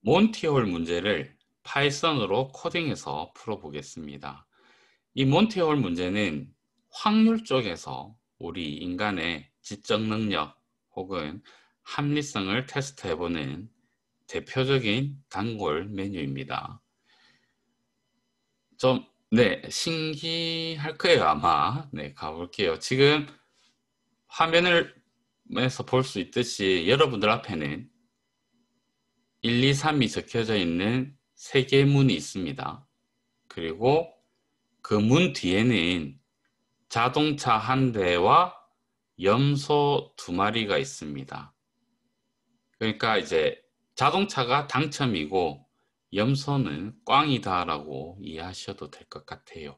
몬티올 문제를 파이썬으로 코딩해서 풀어보겠습니다. 이 몬티올 문제는 확률 쪽에서 우리 인간의 지적 능력 혹은 합리성을 테스트해보는 대표적인 단골 메뉴입니다. 신기할 거예요, 아마. 가볼게요. 지금 화면에서 볼 수 있듯이 여러분들 앞에는 1, 2, 3이 적혀져 있는 3개의 문이 있습니다. 그리고 그 문 뒤에는 자동차 한 대와 염소 2마리가 있습니다. 그러니까 이제 자동차가 당첨이고 염소는 꽝이다라고 이해하셔도 될 것 같아요.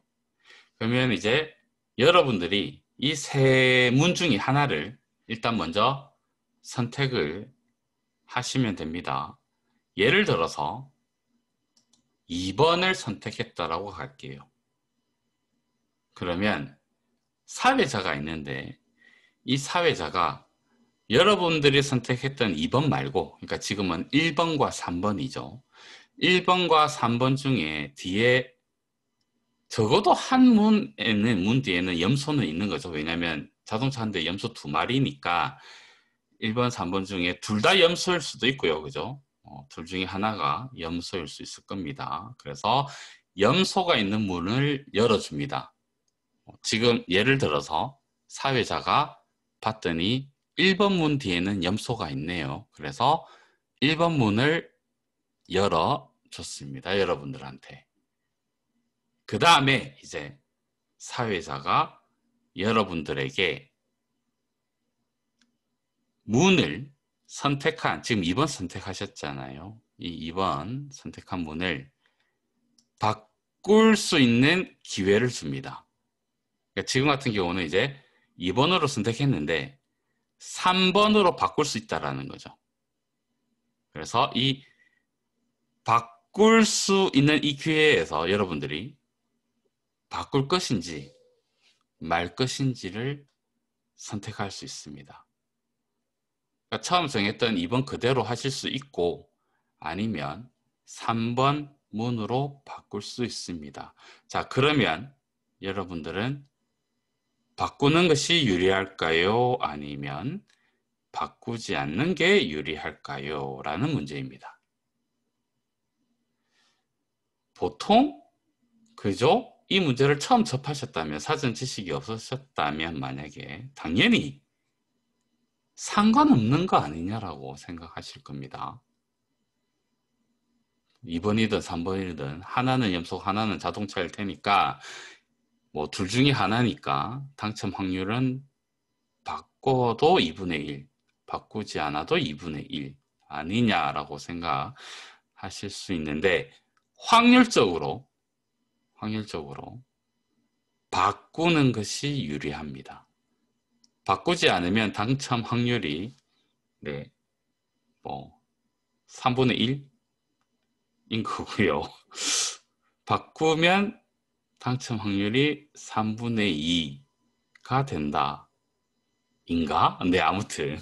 그러면 이제 여러분들이 이 3문 중에 하나를 일단 먼저 선택을 하시면 됩니다. 예를 들어서 2번을 선택했다라고 할게요. 그러면 사회자가 있는데 이 사회자가 여러분들이 선택했던 2번 말고, 그러니까 지금은 1번과 3번이죠. 1번과 3번 중에 뒤에 적어도 한 문 뒤에는 염소는 있는 거죠. 왜냐하면 자동차 한 대 염소 2마리니까 1번, 3번 중에 둘 다 염소일 수도 있고요. 그죠? 둘 중에 하나가 염소일 수 있을 겁니다. 그래서 염소가 있는 문을 열어줍니다. 지금 예를 들어서 사회자가 봤더니 1번 문 뒤에는 염소가 있네요. 그래서 1번 문을 열어줬습니다. 여러분들한테. 그 다음에 이제 사회자가 여러분들에게 문을 선택한, 지금 2번 선택하셨잖아요. 이 2번 선택한 문을 바꿀 수 있는 기회를 줍니다. 그러니까 지금 같은 경우는 이제 2번으로 선택했는데 3번으로 바꿀 수 있다라는 거죠. 그래서 이 바꿀 수 있는 이 기회에서 여러분들이 바꿀 것인지 말 것인지를 선택할 수 있습니다. 그러니까 처음 정했던 2번 그대로 하실 수 있고 아니면 3번 문으로 바꿀 수 있습니다. 자, 그러면 여러분들은 바꾸는 것이 유리할까요? 아니면 바꾸지 않는 게 유리할까요? 라는 문제입니다. 보통 그죠? 이 문제를 처음 접하셨다면, 사전 지식이 없으셨다면 만약에 당연히 상관없는 거 아니냐라고 생각하실 겁니다. 2번이든 3번이든 하나는 염소, 하나는 자동차일 테니까 뭐 둘 중에 하나니까 당첨 확률은 바꿔도 2분의 1, 바꾸지 않아도 2분의 1 아니냐라고 생각하실 수 있는데 확률적으로 바꾸는 것이 유리합니다. 바꾸지 않으면 당첨 확률이 3분의 1인 거고요. 바꾸면 당첨 확률이 3분의 2가 된다. 인가? 네, 아무튼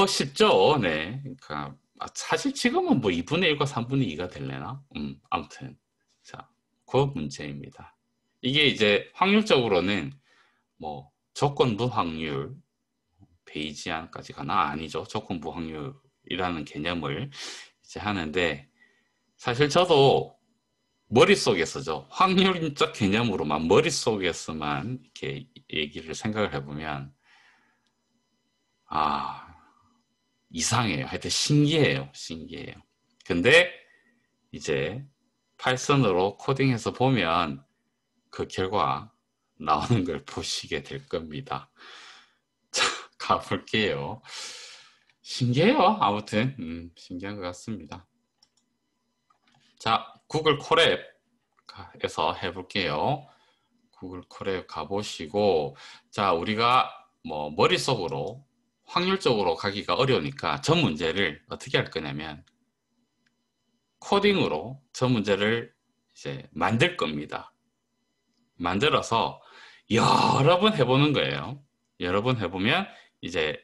쉽죠. 네. 그러니까 사실 지금은 뭐 2분의 1과 3분의 2가 될래나? 아무튼 자, 그 문제입니다. 이게 이제 확률적으로는 뭐 조건부 확률, 베이지안까지 가나? 아니죠. 조건부 확률이라는 개념을 이제 하는데 사실 저도 머릿속에서죠. 확률적 개념으로만 머릿속에서만 이렇게 얘기를 생각을 해보면 이상해요. 하여튼 신기해요. 근데 이제 파이썬으로 코딩해서 보면 그 결과 나오는 걸 보시게 될 겁니다. 자, 가볼게요. 신기해요. 아무튼 신기한 것 같습니다. 자, 구글 콜앱에서 해볼게요. 구글 콜앱 가보시고, 자, 우리가 뭐 머릿속으로 확률적으로 가기가 어려우니까 저 문제를 어떻게 할 거냐면 코딩으로 저 문제를 이제 만들 겁니다. 만들어서 여러 번 해보는 거예요. 여러 번 해보면 이제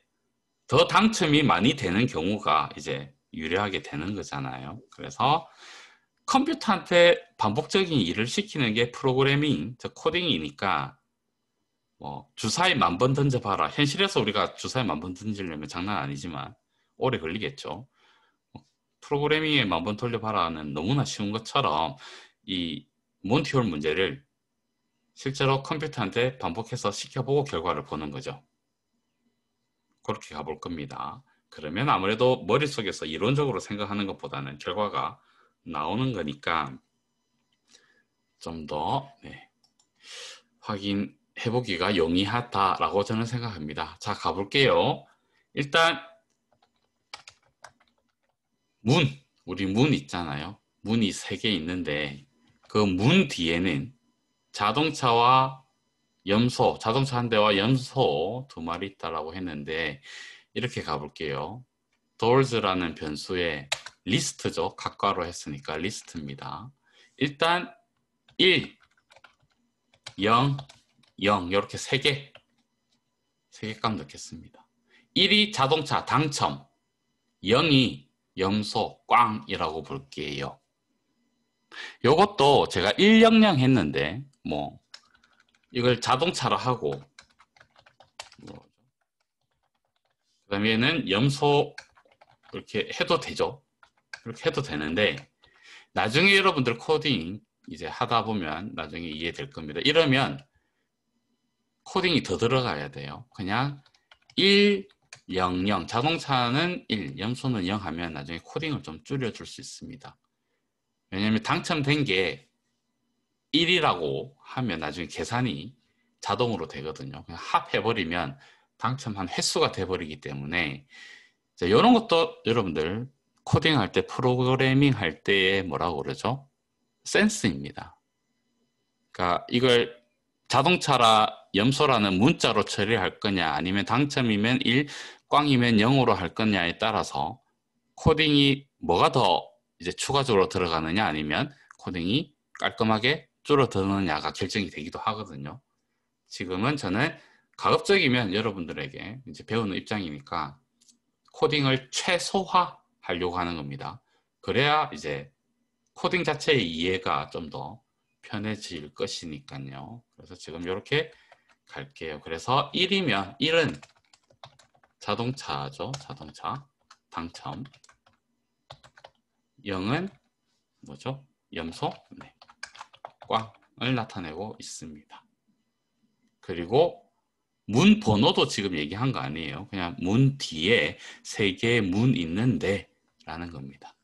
더 당첨이 많이 되는 경우가 이제 유리하게 되는 거잖아요. 그래서 컴퓨터한테 반복적인 일을 시키는 게 프로그래밍, 즉 코딩이니까 뭐 주사위 10,000번 던져봐라. 현실에서 우리가 주사위 10,000번 던지려면 장난 아니지만 오래 걸리겠죠. 프로그래밍에 10,000번 돌려봐라는 너무나 쉬운 것처럼 이 몬티올 문제를 실제로 컴퓨터한테 반복해서 시켜보고 결과를 보는 거죠. 그렇게 가볼 겁니다. 그러면 아무래도 머릿속에서 이론적으로 생각하는 것보다는 결과가 나오는 거니까 좀 더 확인해보기가 용이하다라고 저는 생각합니다. 자, 가볼게요. 일단 우리 문 있잖아요. 문이 3개 있는데 그 문 뒤에는 자동차와 염소, 자동차 한 대와 염소 2마리 있다라고 했는데 이렇게 가볼게요. doors라는 변수의 리스트죠. 각괄호 했으니까 리스트입니다. 일단 1, 0, 0 이렇게 3개 값 넣겠습니다. 1이 자동차 당첨, 0이 염소 꽝이라고 볼게요. 요것도 제가 100 했는데 뭐 이걸 자동차로 하고 그 다음에는 염소 이렇게 해도 되죠. 이렇게 해도 되는데 나중에 여러분들 코딩 이제 하다 보면 나중에 이해될 겁니다. 이러면 코딩이 더 들어가야 돼요. 그냥 1, 0, 0 자동차는 1, 염소는 0 하면 나중에 코딩을 좀 줄여줄 수 있습니다. 왜냐하면 당첨된 게 1이라고 하면 나중에 계산이 자동으로 되거든요. 그냥 합해버리면 당첨한 횟수가 돼버리기 때문에 이런 것도 여러분들 코딩할 때 프로그래밍 할 때의 뭐라고 그러죠? 센스입니다. 그러니까 이걸 자동차라 염소라는 문자로 처리할 거냐 아니면 당첨이면 1, 꽝이면 0으로 할 거냐에 따라서 코딩이 뭐가 더 이제 추가적으로 들어가느냐 아니면 코딩이 깔끔하게 줄어드느냐가 결정이 되기도 하거든요. 지금은 저는 가급적이면 여러분들에게 이제 배우는 입장이니까 코딩을 최소화하려고 하는 겁니다. 그래야 이제 코딩 자체의 이해가 좀 더 편해질 것이니까요. 그래서 지금 이렇게 갈게요. 그래서 1이면 1은 자동차죠. 자동차 당첨. 0은 뭐죠? 염소 꽝을 나타내고 있습니다. 그리고 문 번호도 지금 얘기한 거 아니에요. 그냥 문 뒤에 3개의 문 있는데 라는 겁니다.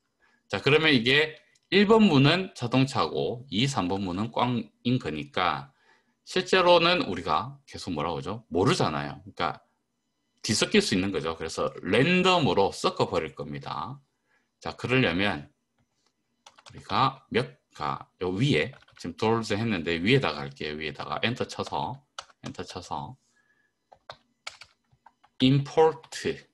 자, 그러면 이게 1번 문은 자동차고 2, 3번 문은 꽝인 거니까 실제로는 우리가 계속 뭐라고 하죠? 모르잖아요. 그러니까 뒤섞일 수 있는 거죠. 그래서 랜덤으로 섞어버릴 겁니다. 자, 그러려면 우리가 요 위에 지금 doors 했는데 위에다가 할게요. 위에다가 엔터 쳐서 import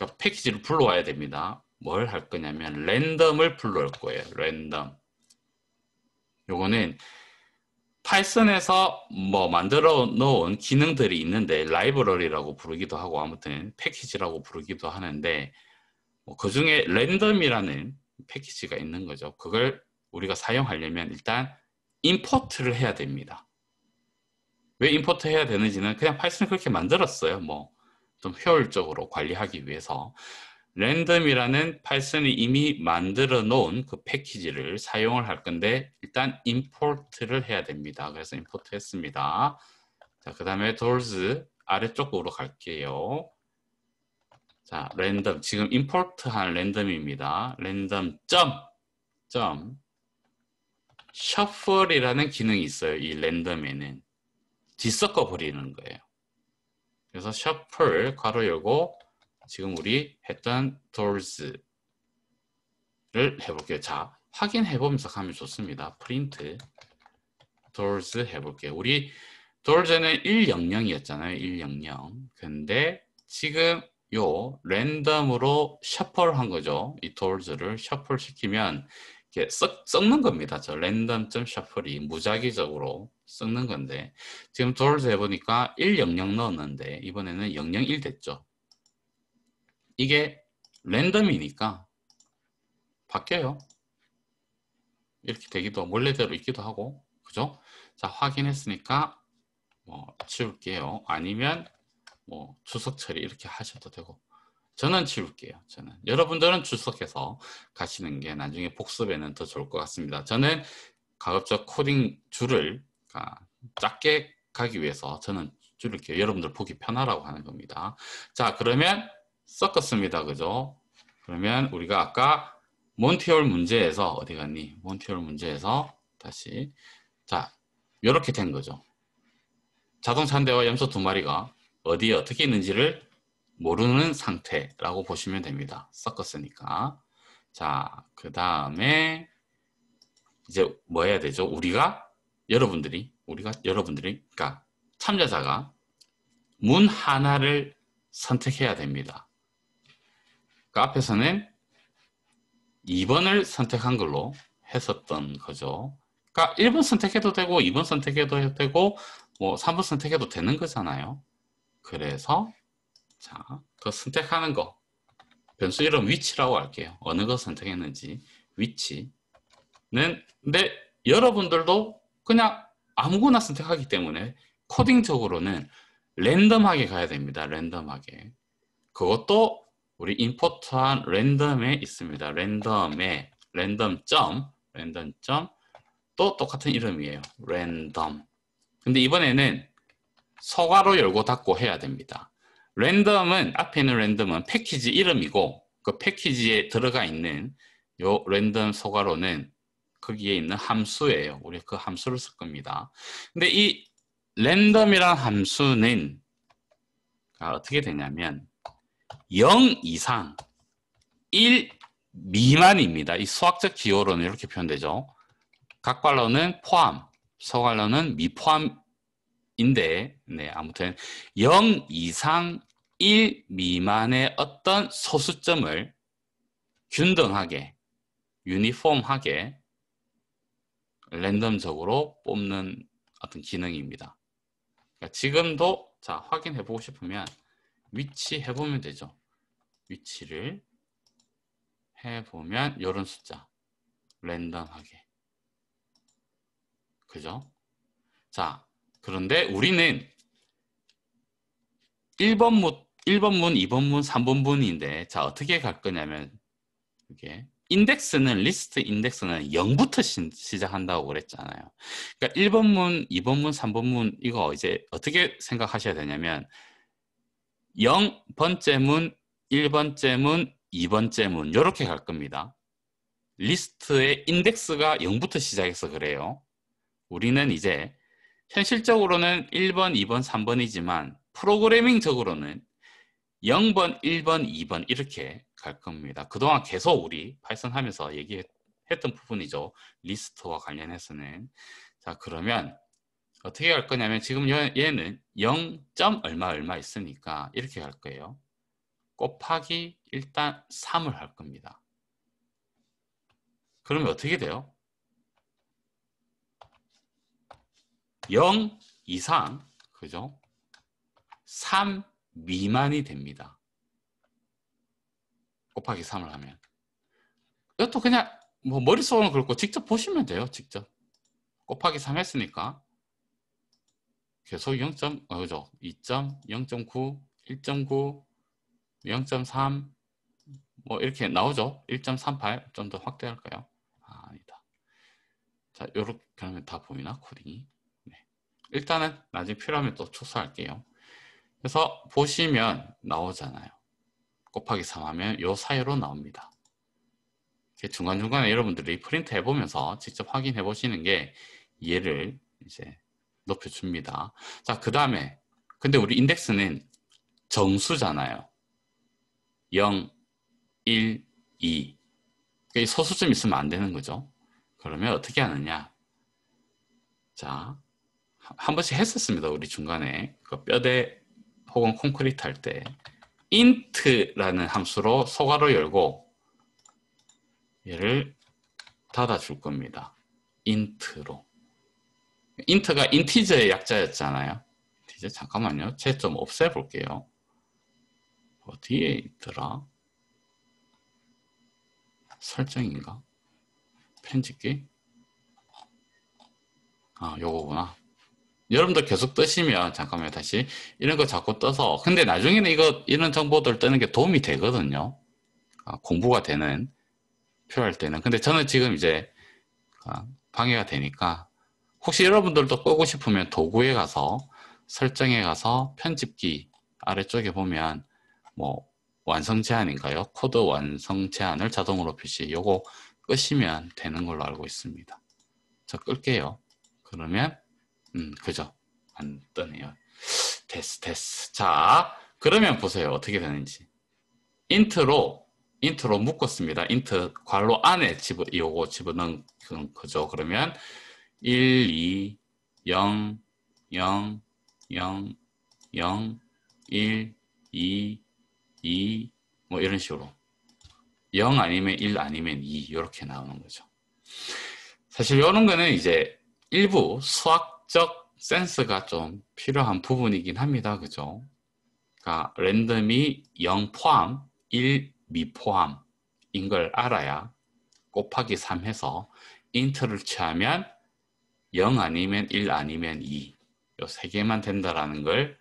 그러니까 패키지를 불러와야 됩니다. 뭘 할 거냐면 랜덤을 불러올 거예요. 랜덤. 요거는 파이썬에서 뭐 만들어 놓은 기능들이 있는데 라이브러리라고 부르기도 하고 아무튼 패키지라고 부르기도 하는데 뭐 그중에 랜덤이라는 패키지가 있는 거죠. 그걸 우리가 사용하려면 일단 임포트를 해야 됩니다. 왜 임포트 해야 되는지는 그냥 파이썬이 그렇게 만들었어요. 뭐 좀 효율적으로 관리하기 위해서 랜덤이라는 파이썬이 이미 만들어 놓은 그 패키지를 사용을 할 건데 일단 임포트를 해야 됩니다. 그래서 임포트 했습니다. 자, 그 다음에 doors 아래쪽으로 갈게요. 자, 랜덤 지금 임포트한 랜덤입니다. 랜덤 점 셔플이라는 기능이 있어요. 이 랜덤에는 뒤섞어 버리는 거예요. 그래서 셔플 괄호 열고 지금 우리 했던 doors를 해볼게요. 자, 확인해보면서 가면 좋습니다. 프린트 doors 해볼게요. 우리 doors는 100이었잖아요. 100. 근데 지금 요 랜덤으로 셔플한 거죠. 이 doors를 셔플 시키면 이렇게 썩는 겁니다. 저 랜덤 셔플이 무작위적으로 썩는 건데 지금 doors 해보니까 100 넣었는데 이번에는 001 됐죠. 이게 랜덤이니까 바뀌어요. 이렇게 되기도 하고, 원래대로 있기도 하고, 그죠? 자, 확인했으니까 뭐 지울게요. 아니면 뭐 주석 처리 이렇게 하셔도 되고, 저는 지울게요. 저는. 여러분들은 출석해서 가시는 게 나중에 복습에는 더 좋을 것 같습니다. 저는 가급적 코딩 줄을 작게 가기 위해서 저는 줄일게요. 여러분들 보기 편하라고 하는 겁니다. 자, 그러면 섞었습니다. 그죠? 그러면 우리가 아까 몬티올 문제에서 어디 갔니? 몬티올 문제에서 다시 자, 이렇게 된 거죠. 자동차 한 대와 염소 두 마리가 어디에 어떻게 있는지를 모르는 상태라고 보시면 됩니다. 섞었으니까. 자, 그 다음에 이제 뭐 해야 되죠? 여러분들이, 그러니까 참여자가 문 하나를 선택해야 됩니다. 그 앞에서는 2번을 선택한 걸로 했었던 거죠. 그러니까 1번 선택해도 되고 2번 선택해도 되고 뭐 3번 선택해도 되는 거잖아요. 그래서 자, 그 선택하는 거 변수 이름 위치라고 할게요. 어느 거 선택했는지 위치는 근데 여러분들도 그냥 아무거나 선택하기 때문에 코딩적으로는 랜덤하게 가야 됩니다. 랜덤하게. 그것도 우리 임포트한 랜덤에 있습니다. 랜덤 점 또 똑같은 이름이에요. 랜덤. 근데 이번에는 서가로 열고 닫고 해야 됩니다. 랜덤은 앞에 있는 랜덤은 패키지 이름이고 그 패키지에 들어가 있는 요 랜덤 서가로는 거기에 있는 함수예요. 우리 그 함수를 쓸 겁니다. 근데 이 랜덤이란 함수는 어떻게 되냐면 0 이상 1 미만입니다. 이 수학적 기호로는 이렇게 표현되죠. 각괄호는 포함, 서괄호는 미포함인데 네, 아무튼 0 이상 1 미만의 어떤 소수점을 균등하게, 유니폼하게 랜덤적으로 뽑는 어떤 기능입니다. 그러니까 지금도 자 확인해 보고 싶으면 위치 해보면 되죠. 위치를 해보면 이런 숫자 랜덤하게 그죠? 자 그런데 우리는 1번 문, 2번 문, 3번 문인데 자 어떻게 갈 거냐면 이게 인덱스는 리스트 인덱스는 0부터 시작한다고 그랬잖아요. 그러니까 1번 문, 2번 문, 3번 문 이거 이제 어떻게 생각하셔야 되냐면 0번째 문, 1번째 문, 2번째 문 이렇게 갈 겁니다. 리스트의 인덱스가 0부터 시작해서 그래요. 우리는 이제 현실적으로는 1번, 2번, 3번이지만 프로그래밍적으로는 0번, 1번, 2번 이렇게 갈 겁니다. 그동안 계속 우리 파이썬 하면서 얘기했던 부분이죠. 리스트와 관련해서는. 자, 그러면 어떻게 할 거냐면 지금 얘는 0. 얼마 있으니까 이렇게 할 거예요. 곱하기 일단 3을 할 겁니다. 그러면 어떻게 돼요? 0 이상, 그죠? 3 미만이 됩니다. 곱하기 3을 하면. 이것도 그냥 뭐 머릿속으로 그렇고 직접 보시면 돼요. 직접. 곱하기 3 했으니까. 계속 0. 그죠? 2. 0.9, 1.9, 0.3, 뭐 이렇게 나오죠? 1.38 좀 더 확대할까요? 아니다. 자, 요렇게 하면 다 보이나? 코딩이. 네. 일단은 나중에 필요하면 또 축소할게요. 그래서 보시면 나오잖아요. 곱하기 3 하면 요 사이로 나옵니다. 중간중간에 여러분들이 프린트 해보면서 직접 확인해 보시는 게 이해를 이제 높여줍니다. 자, 그 다음에 근데 우리 인덱스는 정수잖아요. 0, 1, 2 소수점 있으면 안 되는 거죠. 그러면 어떻게 하느냐. 자, 한 번씩 했었습니다. 우리 중간에 그 뼈대 혹은 콘크리트 할 때 int라는 함수로 소괄호 열고 얘를 닫아줄 겁니다. int로. int가 인티저의 약자였잖아요. 인티저 잠깐만요. 쟤 좀 없애볼게요. 어디에 있더라? 설정인가? 편집기? 아, 요거구나. 여러분들 계속 뜨시면, 잠깐만요, 다시. 이런 거 자꾸 떠서, 근데 나중에는 이런 정보들 뜨는 게 도움이 되거든요. 공부가 되는, 표현할 때는. 근데 저는 지금 이제, 방해가 되니까, 혹시 여러분들도 끄고 싶으면 도구에 가서, 설정에 가서 편집기 아래쪽에 보면, 뭐, 완성 제한인가요? 코드 완성 제한을 자동으로 표시. 요거 끄시면 되는 걸로 알고 있습니다. 저 끌게요. 그러면 그죠? 안 뜨네요. 됐어. 자, 그러면 보세요. 어떻게 되는지. 인트로 묶었습니다. 인트 괄호 안에 요거 집어넣은 거죠. 그러면 1, 2, 0, 0, 0, 0, 1, 2, 2, 뭐 이런 식으로 0 아니면 1 아니면 2 이렇게 나오는 거죠. 사실 이런 거는 이제 일부 수학적 센스가 좀 필요한 부분이긴 합니다. 그죠? 그러니까 랜덤이 0 포함, 1 미포함인 걸 알아야 곱하기 3 해서 인트를 취하면 0 아니면 1 아니면 2 요 세 개만 된다라는 걸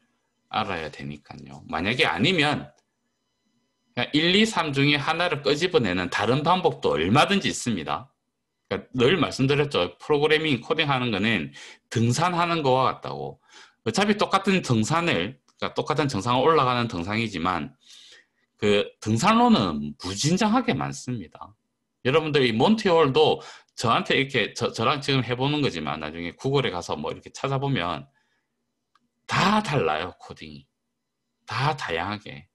알아야 되니까요. 만약에 아니면 1, 2, 3 중에 하나를 끄집어내는 다른 방법도 얼마든지 있습니다. 그러니까 늘 말씀드렸죠. 프로그래밍 코딩하는 거는 등산하는 거와 같다고. 어차피 똑같은 등산을, 그러니까 똑같은 정상을 올라가는 등산이지만 그 등산로는 무진장하게 많습니다. 여러분들 이 몬티홀도 저한테 이렇게 저랑 지금 해보는 거지만 나중에 구글에 가서 뭐 이렇게 찾아보면 다 달라요. 코딩이. 다 다양하게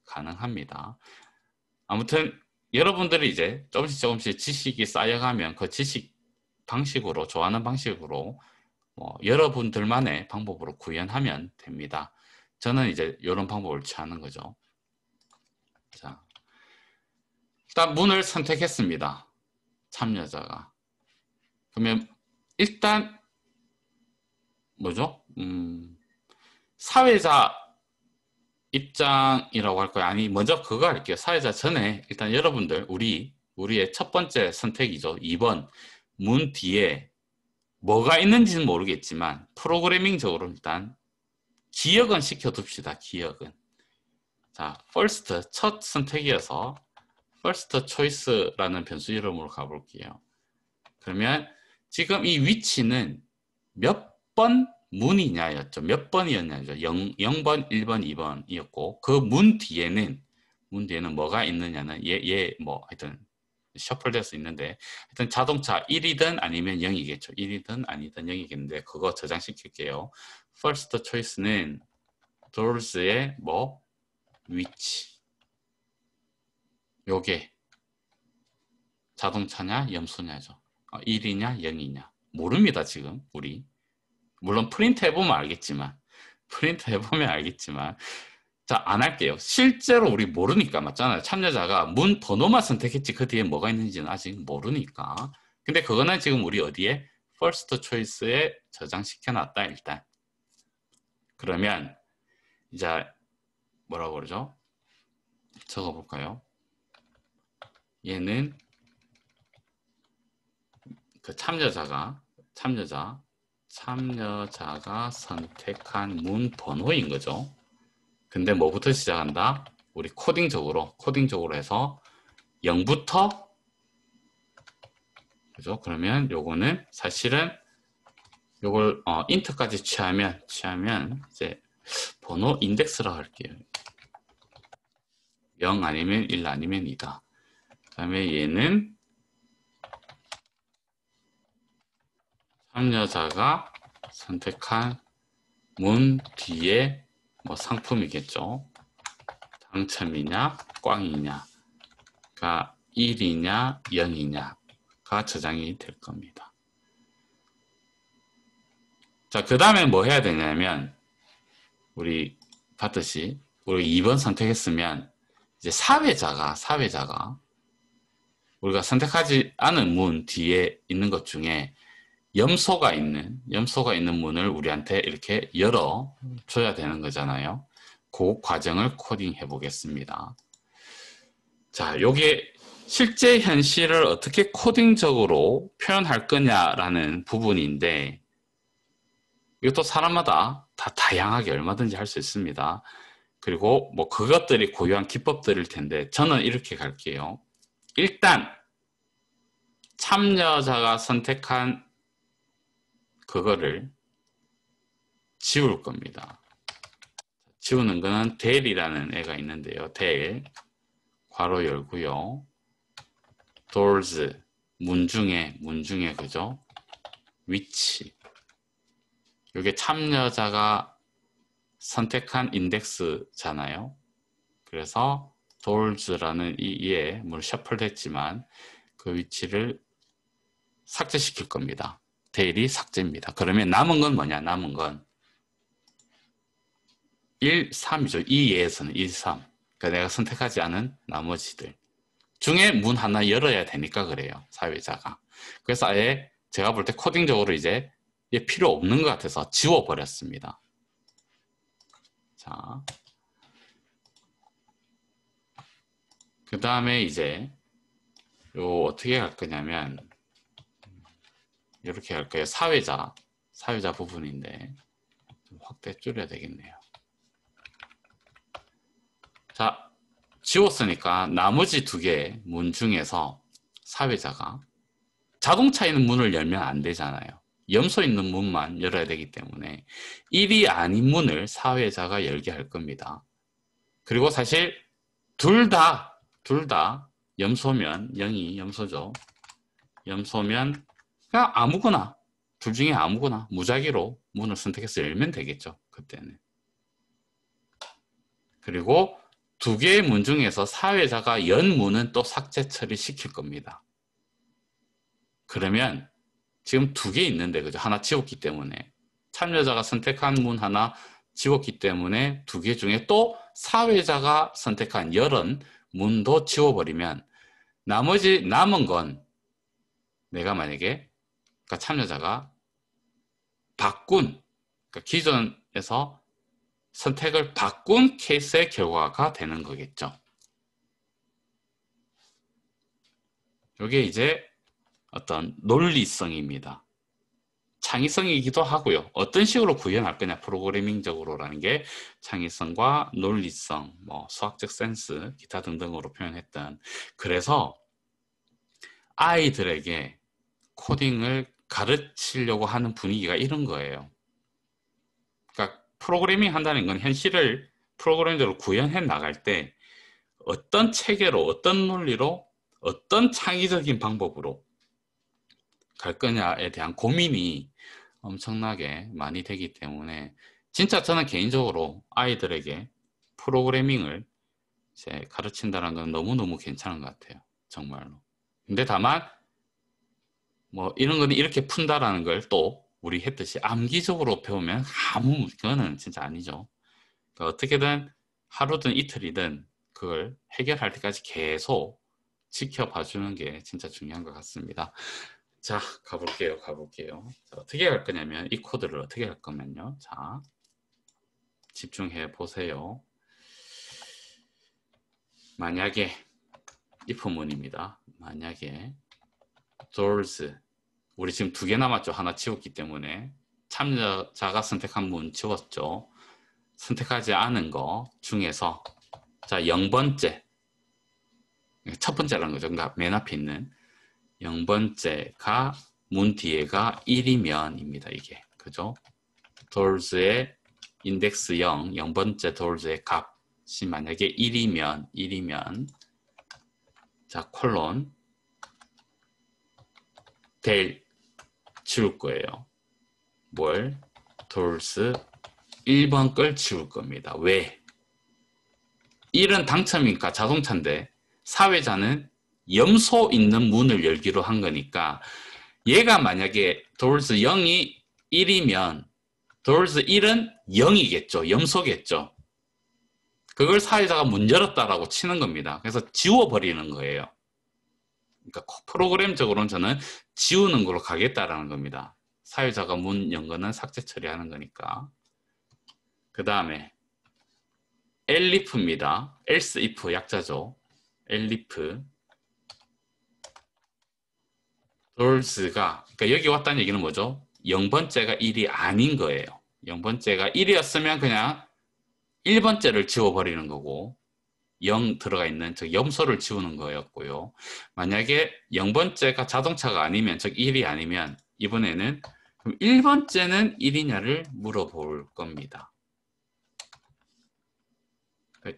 가능합니다. 아무튼 여러분들이 이제 조금씩 지식이 쌓여가면 그 지식 방식으로, 좋아하는 방식으로 여러분들만의 방법으로 구현하면 됩니다. 저는 이제 이런 방법을 취하는 거죠. 자, 일단 문을 선택했습니다. 참여자가. 그러면 일단 뭐죠? 사회자 입장이라고 할 거예요. 아니, 먼저 그거 할게요. 사회자 전에 일단 여러분들 우리의 첫 번째 선택이죠. 2번 문 뒤에 뭐가 있는지는 모르겠지만 프로그래밍적으로 일단 기억은 시켜둡시다. 기억은. 자, first 첫 선택이어서 first choice라는 변수 이름으로 가볼게요. 그러면 지금 이 위치는 몇 번 문이냐였죠. 몇 번이었냐죠. 0번, 1번, 2번이었고 그 문 뒤에는 뭐가 있느냐는 뭐 하여튼 셔플돼서 있는데 하여튼 자동차 1이든 아니면 0이겠죠. 1이든 아니든 0이겠는데 그거 저장시킬게요. first choice는 doors의 뭐 위치 요게 자동차냐 염소냐죠. 1이냐 0이냐 모릅니다. 지금 우리 물론 프린트 해보면 알겠지만 자, 안 할게요. 실제로 우리 모르니까 맞잖아요. 참여자가 문 번호만 선택했지 그 뒤에 뭐가 있는지는 아직 모르니까. 근데 그거는 지금 우리 어디에? first choice에 저장시켜놨다 일단. 그러면 이제 뭐라고 그러죠? 적어볼까요? 얘는 그 참여자가 선택한 문 번호인 거죠. 근데 뭐부터 시작한다? 우리 코딩적으로 해서 0부터 그죠? 그러면 요거는 사실은 요걸 인트까지 취하면 이제 번호 인덱스라고 할게요. 0 아니면 1 아니면 2다. 그다음에 얘는 참여자가 선택한 문 뒤에 뭐 상품이겠죠. 당첨이냐 꽝이냐가 1이냐 0이냐가 저장이 될 겁니다. 자, 그 다음에 뭐 해야 되냐면 우리 봤듯이 우리 2번 선택했으면 이제 사회자가 우리가 선택하지 않은 문 뒤에 있는 것 중에 염소가 있는 문을 우리한테 이렇게 열어줘야 되는 거잖아요. 그 과정을 코딩해 보겠습니다. 자, 요게 실제 현실을 어떻게 코딩적으로 표현할 거냐라는 부분인데 이것도 사람마다 다 다양하게 얼마든지 할 수 있습니다. 그리고 뭐 그것들이 고유한 기법들일 텐데 저는 이렇게 갈게요. 일단 참여자가 선택한 그거를 지울 겁니다. 지우는 거는 del이라는 애가 있는데요. del 괄호 열고요. doors 문 중에 그죠? 위치 이게 참여자가 선택한 인덱스잖아요. 그래서 doors라는 이에 물론 셔플됐지만 그 위치를 삭제시킬 겁니다. del이 삭제입니다. 그러면 남은 건 뭐냐? 남은 건 1, 3이죠. 이 예에서는 1, 3. 그러니까 내가 선택하지 않은 나머지들 중에 문 하나 열어야 되니까 그래요. 사회자가. 그래서 아예 제가 볼 때 코딩적으로 이제 필요 없는 것 같아서 지워버렸습니다. 자, 그 다음에 이제 요 어떻게 할 거냐면 이렇게 할 거예요. 사회자 부분인데 좀 확대 줄여야 되겠네요. 자, 지웠으니까 나머지 두 개 문 중에서 사회자가 자동차 있는 문을 열면 안 되잖아요. 염소 있는 문만 열어야 되기 때문에 1이 아닌 문을 사회자가 열게 할 겁니다. 그리고 사실 둘 다 염소면 0이 염소죠. 염소면 그냥 아무거나 둘 중에 아무거나 무작위로 문을 선택해서 열면 되겠죠. 그때는. 그리고 두 개의 문 중에서 사회자가 연 문은 또 삭제 처리시킬 겁니다. 그러면 지금 두 개 있는데 그죠? 하나 지웠기 때문에 참여자가 선택한 문 하나 지웠기 때문에 두 개 중에 또 사회자가 선택한 열은 문도 지워버리면 나머지 남은 건 내가 만약에 그러니까 참여자가 바꾼 그러니까 기존에서 선택을 바꾼 케이스의 결과가 되는 거겠죠. 이게 이제 어떤 논리성입니다. 창의성이기도 하고요. 어떤 식으로 구현할 거냐 프로그래밍적으로라는 게 창의성과 논리성, 뭐 수학적 센스, 기타 등등으로 표현했던 그래서 아이들에게 코딩을 가르치려고 하는 분위기가 이런 거예요. 그러니까 프로그래밍 한다는 건 현실을 프로그램대로 구현해 나갈 때 어떤 체계로, 어떤 논리로, 어떤 창의적인 방법으로 갈 거냐에 대한 고민이 엄청나게 많이 되기 때문에 진짜 저는 개인적으로 아이들에게 프로그래밍을 이제 가르친다는 건 너무너무 괜찮은 것 같아요. 정말로. 근데 다만 뭐 이런 거는 이렇게 푼다라는 걸 또 우리 했듯이 암기적으로 배우면 그거는 진짜 아니죠. 그러니까 어떻게든 하루든 이틀이든 그걸 해결할 때까지 계속 지켜봐 주는 게 진짜 중요한 것 같습니다. 자, 가볼게요. 자, 어떻게 할 거냐면 이 코드를 어떻게 할 거면요. 자, 집중해 보세요. 만약에 if문입니다. 만약에 doors 우리 지금 두 개 남았죠. 하나 지웠기 때문에 참여자가 선택한 문 지웠죠. 선택하지 않은 거 중에서 자 0번째 첫 번째라는 거죠. 그러니까 맨 앞에 있는 0번째가 문 뒤에가 1이면입니다. 이게 그죠? doors의 인덱스 0, 0번째 doors의 값이 만약에 1이면 자 콜론 del 지울 거예요. 뭘? doors 1번 걸 지울 겁니다. 왜? 1은 당첨이니까 자동차인데 사회자는 염소 있는 문을 열기로 한 거니까 얘가 만약에 doors 0이 1이면 doors 1은 0이겠죠. 염소겠죠. 그걸 사회자가 문 열었다라고 치는 겁니다. 그래서 지워버리는 거예요. 그러니까 프로그램적으로는 저는 지우는 걸로 가겠다라는 겁니다. 사회자가 문 연 거는 삭제 처리하는 거니까. 그 다음에 elif입니다. else if 약자죠. elif 돌스가 그러니까 여기 왔다는 얘기는 뭐죠? 0번째가 1이 아닌 거예요. 0번째가 1이었으면 그냥 1번째를 지워버리는 거고 0 들어가 있는 즉 염소를 지우는 거였고요. 만약에 0번째가 자동차가 아니면 즉 1이 아니면 이번에는 그럼 1번째는 1이냐를 물어볼 겁니다.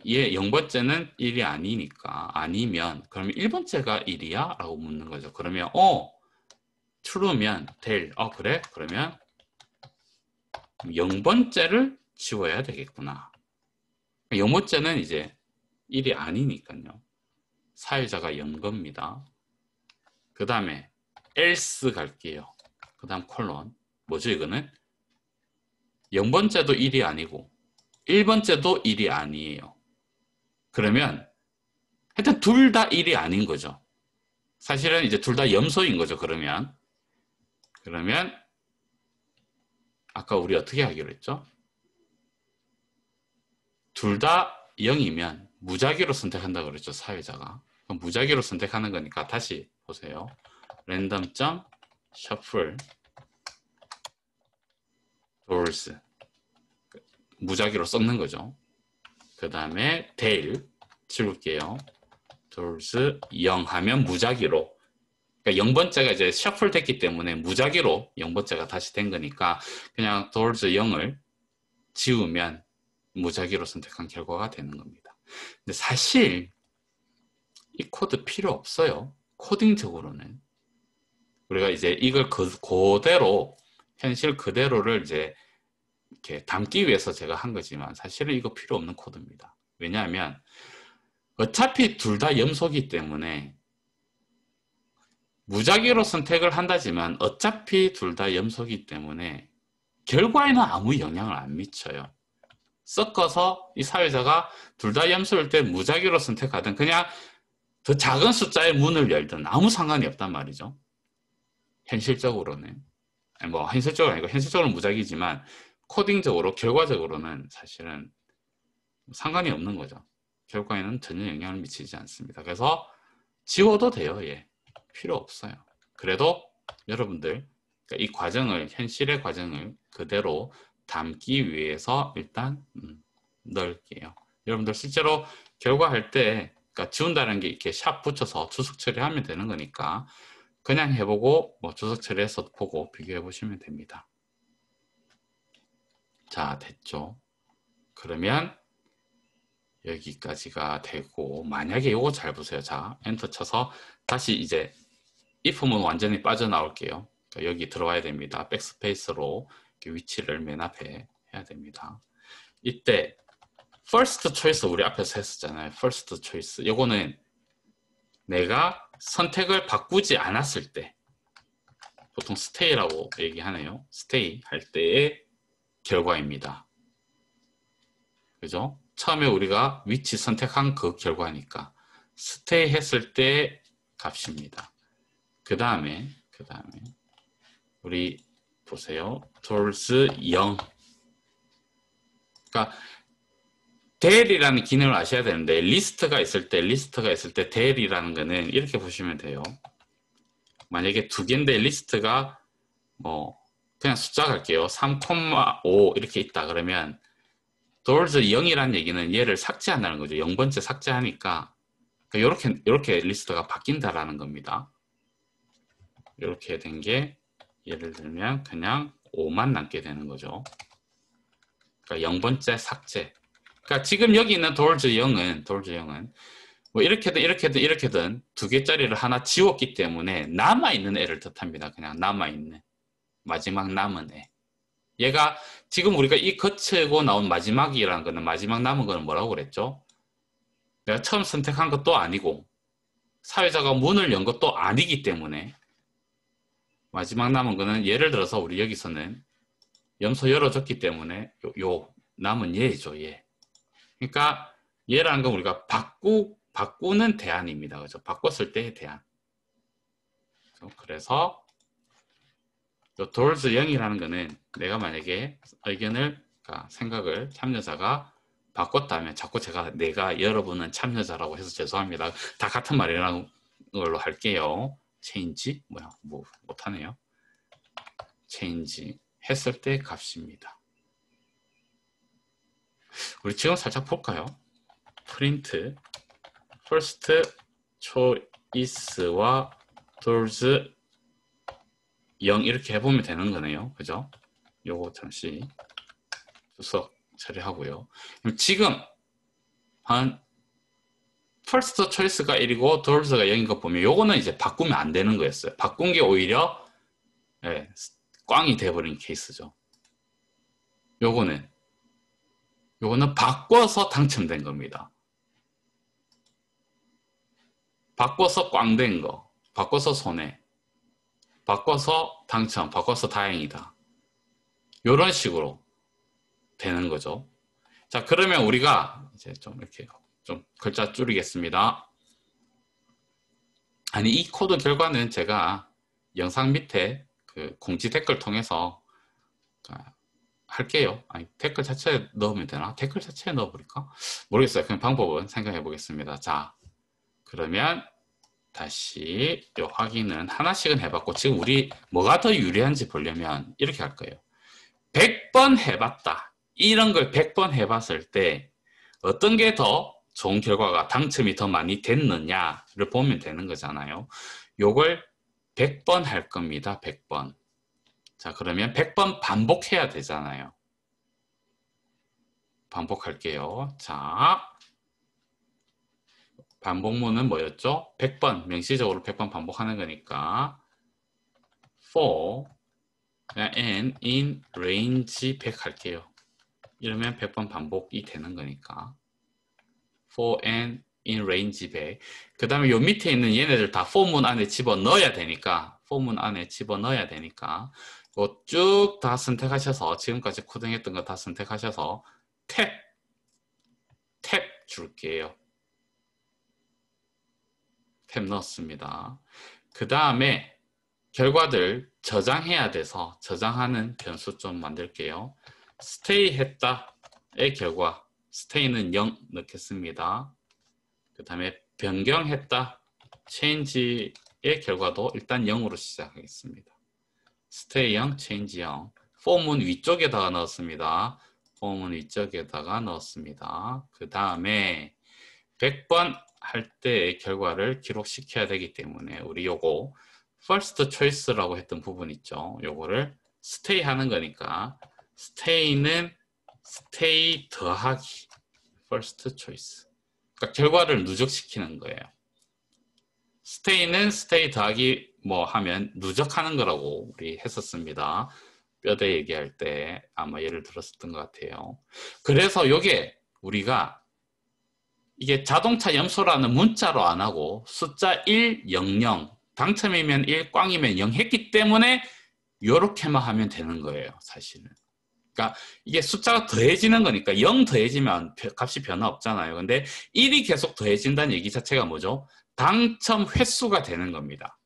얘 0번째는 1이 아니니까 아니면 그러면 1번째가 1이야? 라고 묻는 거죠. 그러면 true면 될 그래? 그러면 0번째를 지워야 되겠구나. 0번째는 이제 1이 아니니까요. 사회자가 0겁니다. 그 다음에 else 갈게요. 그 다음 콜론. 뭐죠 이거는? 0번째도 1이 아니고 1번째도 1이 아니에요. 그러면 하여튼 둘 다 1이 아닌 거죠. 사실은 이제 둘 다 염소인 거죠. 그러면 아까 우리 어떻게 하기로 했죠? 둘 다 0이면 무작위로 선택한다고 그랬죠. 사회자가. 그럼 무작위로 선택하는 거니까 다시 보세요. 랜덤.shuffle doors 무작위로 섞는 거죠. 그 다음에 tail 지울게요. doors 0 하면 무작위로 그러니까 0번째가 이제 셔플 됐기 때문에 무작위로 0번째가 다시 된 거니까 그냥 doors 0을 지우면 무작위로 선택한 결과가 되는 겁니다. 근데 사실 이 코드 필요 없어요. 코딩적으로는. 우리가 이제 이걸 그대로 현실 그대로를 이제 이렇게 담기 위해서 제가 한 거지만 사실은 이거 필요 없는 코드입니다. 왜냐하면 어차피 둘 다 염소기 때문에 무작위로 선택을 한다지만 어차피 둘 다 염소기 때문에 결과에는 아무 영향을 안 미쳐요. 섞어서 이 사회자가 둘 다 염소일 때 무작위로 선택하든 그냥 더 작은 숫자의 문을 열든 아무 상관이 없단 말이죠. 현실적으로는. 뭐 현실적으로 아니고 현실적으로는 무작위지만 코딩적으로 결과적으로는 사실은 상관이 없는 거죠. 결과에는 전혀 영향을 미치지 않습니다. 그래서 지워도 돼요. 예. 필요 없어요. 그래도 여러분들 이 과정을 현실의 과정을 그대로 담기 위해서 일단 넣을게요. 여러분들 실제로 결과할 때 그러니까 지운다는 게 이렇게 샵 붙여서 주석 처리하면 되는 거니까 그냥 해보고 뭐 주석 처리해서 보고 비교해 보시면 됩니다. 자, 됐죠? 그러면 여기까지가 되고 만약에 이거 잘 보세요. 자, 엔터 쳐서 다시 이제 if는 완전히 빠져나올게요. 그러니까 여기 들어와야 됩니다. 백스페이스로 위치를 맨 앞에 해야 됩니다. 이때 first choice 우리 앞에서 했었잖아요. first choice. 요거는 내가 선택을 바꾸지 않았을 때 보통 stay라고 얘기하네요. stay 할 때의 결과입니다. 그죠? 처음에 우리가 위치 선택한 그 결과니까 stay 했을 때 값입니다. 그 다음에 우리 보세요. towards 0 그러니까 del이라는 기능을 아셔야 되는데 리스트가 있을 때 del이라는 거는 이렇게 보시면 돼요. 만약에 두 개인데 리스트가 뭐 그냥 숫자 갈게요. 3,5 이렇게 있다 그러면 towards 0이라는 얘기는 얘를 삭제한다는 거죠. 0번째 삭제하니까 이렇게 리스트가 바뀐다라는 겁니다. 이렇게 된 게 예를 들면 그냥 5만 남게 되는 거죠. 그러니까 0번째 삭제. 그러니까 지금 여기 있는 towards 0은 뭐 이렇게든 두 개짜리를 하나 지웠기 때문에 남아있는 애를 뜻합니다. 그냥 남아있는 마지막 남은 애. 얘가 지금 우리가 이 거치고 나온 마지막이라는 거는 마지막 남은 거는 뭐라고 그랬죠? 내가 처음 선택한 것도 아니고 사회자가 문을 연 것도 아니기 때문에 마지막 남은 거는 예를 들어서 우리 여기서는 염소 열어줬기 때문에 요 남은 얘죠. 얘. 그러니까 얘라는 건 우리가 바꾸는 대안입니다. 그죠? 바꿨을 때의 대안. 그래서 요 towards 0이라는 거는 내가 만약에 생각을 참여자가 바꿨다면 자꾸 내가 여러분은 참여자라고 해서 죄송합니다. 다 같은 말이라는 걸로 할게요. 체인지 뭐야 뭐 못하네요. 체인지 했을 때 값입니다. 우리 지금 살짝 볼까요? 프린트 first choice와 doors 0 이렇게 해보면 되는 거네요. 그죠? 요거 잠시 주석 처리하고요. 그럼 지금 한 first choice가 1이고 doors가 0인 거 보면 요거는 이제 바꾸면 안 되는 거였어요. 바꾼 게 오히려 꽝이 돼버린 케이스죠. 요거는 바꿔서 당첨된 겁니다. 바꿔서 꽝된 거, 바꿔서 손해, 바꿔서 당첨, 바꿔서 다행이다. 이런 식으로 되는 거죠. 자, 그러면 우리가 이제 좀 이렇게 좀 글자 줄이겠습니다. 아니, 이 코드 결과는 제가 영상 밑에 그 공지 댓글 통해서 할게요. 아니, 댓글 자체에 넣으면 되나? 댓글 자체에 넣어버릴까? 모르겠어요. 그냥 방법은 생각해 보겠습니다. 자, 그러면 다시 요 확인은 하나씩은 해봤고, 지금 우리 뭐가 더 유리한지 보려면 이렇게 할 거예요. 100번 해봤다. 이런 걸 100번 해봤을 때 어떤 게 더 좋은 결과가 당첨이 더 많이 됐느냐를 보면 되는 거잖아요. 요걸 100번 할 겁니다. 100번. 자, 그러면 100번 반복해야 되잖아요. 반복할게요. 자, 반복문은 뭐였죠? 100번, 명시적으로 100번 반복하는 거니까 for and in range 100 할게요. 이러면 100번 반복이 되는 거니까 for and in range 100. 그 다음에 요 밑에 있는 얘네들 다 for문 안에 집어넣어야 되니까 for문 안에 집어넣어야 되니까 이거 쭉 다 선택하셔서 지금까지 코딩했던 거 다 선택하셔서 탭 줄게요. 탭 넣었습니다. 그 다음에 결과들 저장해야 돼서 저장하는 변수 좀 만들게요. stay 했다의 결과 stay는 0 넣겠습니다. 그 다음에 변경했다 change의 결과도 일단 0으로 시작하겠습니다. stay 0, change 0. form은 위쪽에다가 넣었습니다. form은 위쪽에다가 넣었습니다. 그 다음에 100번 할 때의 결과를 기록시켜야 되기 때문에 우리 요거 first choice라고 했던 부분 있죠. 요거를 stay 하는 거니까 stay는 stay 더하기 first choice. 그러니까 결과를 누적시키는 거예요. stay는 stay 더하기 뭐 하면 누적하는 거라고 우리 했었습니다. 뼈대 얘기할 때 아마 예를 들었었던 것 같아요. 그래서 요게 우리가 이게 자동차 염소라는 문자로 안 하고 숫자 1, 0, 0 당첨이면 1, 꽝이면 0 했기 때문에 이렇게만 하면 되는 거예요. 사실은. 그러니까 이게 숫자가 더해지는 거니까 0 더해지면 값이 변화 없잖아요. 근데 1이 계속 더해진다는 얘기 자체가 뭐죠? 당첨 횟수가 되는 겁니다.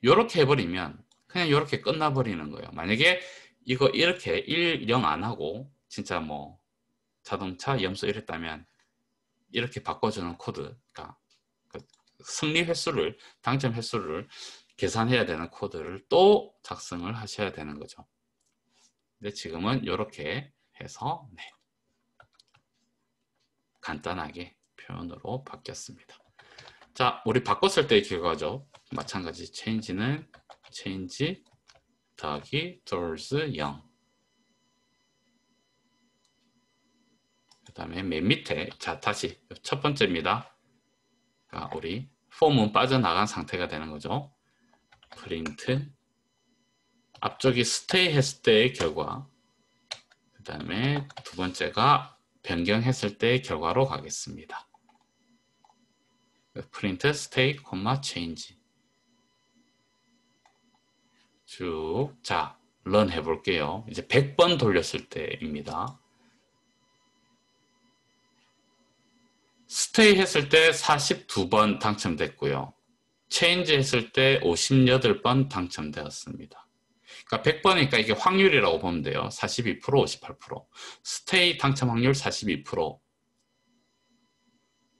이렇게 해버리면 그냥 이렇게 끝나버리는 거예요. 만약에 이거 이렇게 1, 0 안 하고 진짜 뭐 자동차 염소 이랬다면 이렇게 바꿔주는 코드, 그러니까 승리 횟수를, 당첨 횟수를 계산해야 되는 코드를 또 작성을 하셔야 되는 거죠. 근데 지금은 이렇게 해서 간단하게 표현으로 바뀌었습니다. 자, 우리 바꿨을 때의 결과죠. 마찬가지 change는 change 더하기 doors 0. 그 다음에 맨 밑에, 자, 다시 첫 번째입니다. 그러니까 우리 폼은 빠져나간 상태가 되는 거죠. 프린트 앞쪽이 stay 했을 때의 결과, 그 다음에 두 번째가 변경했을 때의 결과로 가겠습니다. 프린트 stay, change 쭉, 자, run 해볼게요. 이제 100번 돌렸을 때입니다. 스테이 했을 때 42번 당첨됐고요. 체인지 했을 때 58번 당첨되었습니다. 그러니까 100번이니까 이게 확률이라고 보면 돼요. 42%, 58%. 스테이 당첨 확률 42%.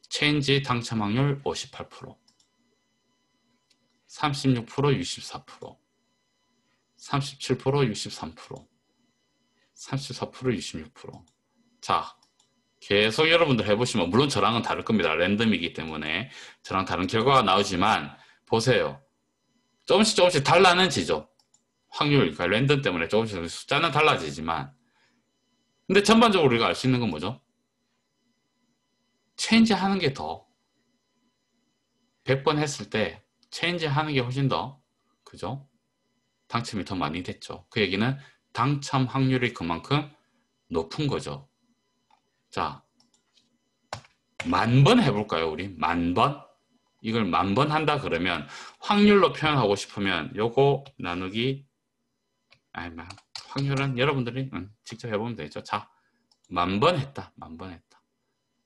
체인지 당첨 확률 58%. 36%, 64%, 37%, 63%, 34%, 66%. 자, 계속 여러분들 해보시면 물론 저랑은 다를 겁니다. 랜덤이기 때문에 저랑 다른 결과가 나오지만 보세요. 조금씩 달라는 지죠. 확률, 그러니까 랜덤 때문에 조금씩 숫자는 달라지지만 근데 전반적으로 우리가 알 수 있는 건 뭐죠? 체인지 하는 게 더 100번 했을 때 체인지 하는 게 훨씬 더 그죠? 당첨이 더 많이 됐죠. 그 얘기는 당첨 확률이 그만큼 높은 거죠. 자, 10,000번 해볼까요, 우리? 10,000번? 이걸 10,000번 한다 그러면 확률로 표현하고 싶으면 요거 나누기 확률은 여러분들이 직접 해보면 되죠. 자, 10,000번 했다. 10,000번 했다.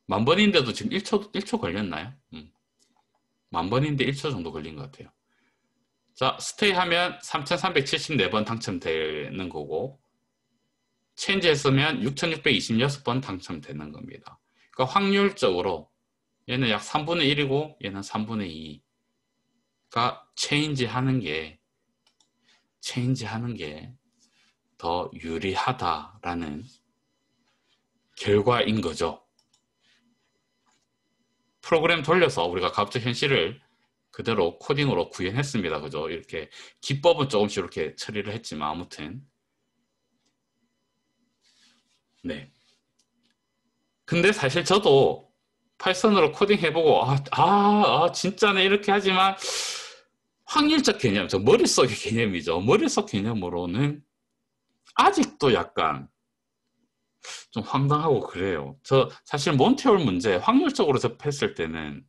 10,000번인데도 지금 1초 걸렸나요? 10,000번인데 1초 정도 걸린 것 같아요. 자, 스테이 하면 3,374번 당첨되는 거고 체인지 했으면 6,626번 당첨되는 겁니다. 그러니까 확률적으로 얘는 약 3분의 1이고 얘는 3분의 2가 체인지 하는 게 더 유리하다라는 결과인 거죠. 프로그램 돌려서 우리가 가급적 현실을 그대로 코딩으로 구현했습니다. 그죠? 이렇게 기법은 조금씩 이렇게 처리를 했지만 아무튼 네. 근데 사실 저도 파이썬으로 코딩 해보고 진짜네 이렇게 하지만 확률적 개념, 저 머릿속의 개념이죠. 머릿속 개념으로는 아직도 약간 좀 황당하고 그래요. 저 사실 몬티올 문제 확률적으로 접했을 때는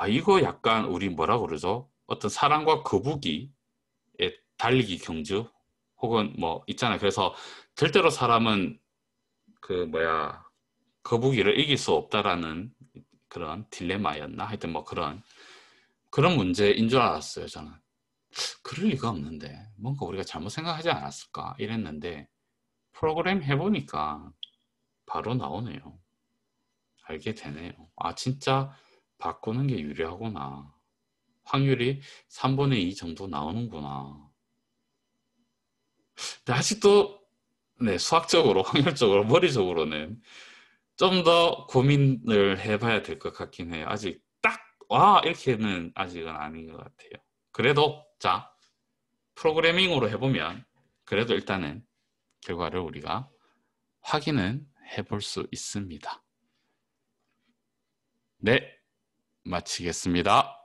이거 약간 우리 뭐라 그러죠? 어떤 사람과 거북이의 달리기 경주 혹은 뭐 있잖아요. 그래서 절대로 사람은 거북이를 이길 수 없다라는 그런 딜레마였나? 하여튼 뭐 그런 문제인 줄 알았어요, 저는. 그럴 리가 없는데 뭔가 우리가 잘못 생각하지 않았을까 이랬는데 프로그램 해보니까 바로 나오네요. 알게 되네요. 진짜 바꾸는 게 유리하구나. 확률이 3분의 2 정도 나오는구나. 근데 아직도 수학적으로, 확률적으로, 머리적으로는 좀 더 고민을 해봐야 될 것 같긴 해요. 아직 이렇게는 아직은 아닌 것 같아요. 그래도 자, 프로그래밍으로 해보면 그래도 일단은 결과를 우리가 확인은 해볼 수 있습니다. 네, 마치겠습니다.